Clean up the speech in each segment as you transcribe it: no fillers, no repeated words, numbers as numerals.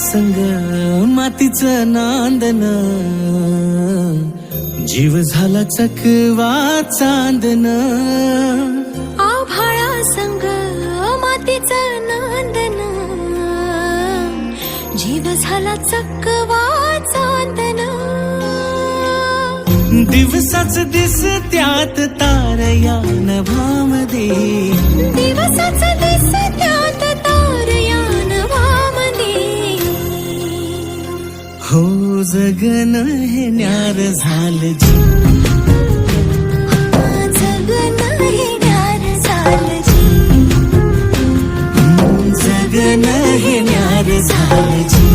संग मातीचं नांदन, जीव झाला चकवा चांदन. आभाळा संग मातीचं नांदन, जीव झाला चकवा चांदन. दिवसाच दिसत्यात तारया नभामध्ये, दिवसाच दिसत्यात तारया नभामध्ये. हो जगन हे न्यार झालं जी, जगन हे न्यार झालं जी. जगन हे न्यार झालं जी,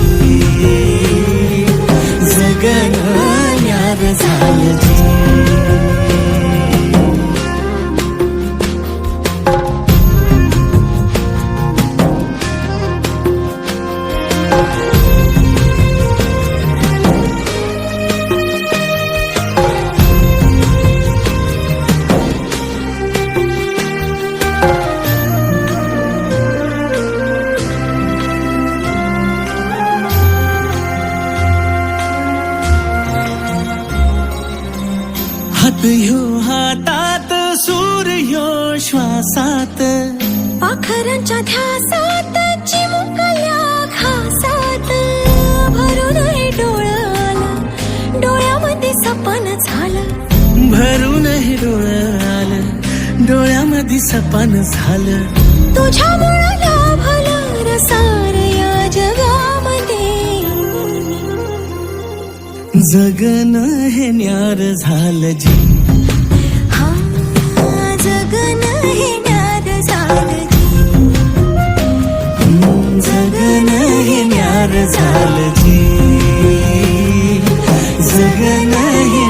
जगन न्यार झालं जी. हात ह्यो हातात, सूर ह्यो श्वासात, पाखरांच्या ध्यासात, चिमुकल्या घासात. भरून हे डोळं आलं, डोळ्यामध्ये सपन झालं. भरून हे डोळं आलं, डोळ्यामध्ये सपन झालं. तुझ्यामुळं लाभलं रसार या जगामध्ये. जगन हे न्यार झालं जी, हा जगन हे न्यार झालं जी. जगन हे न्यार झालं जी, जगन हे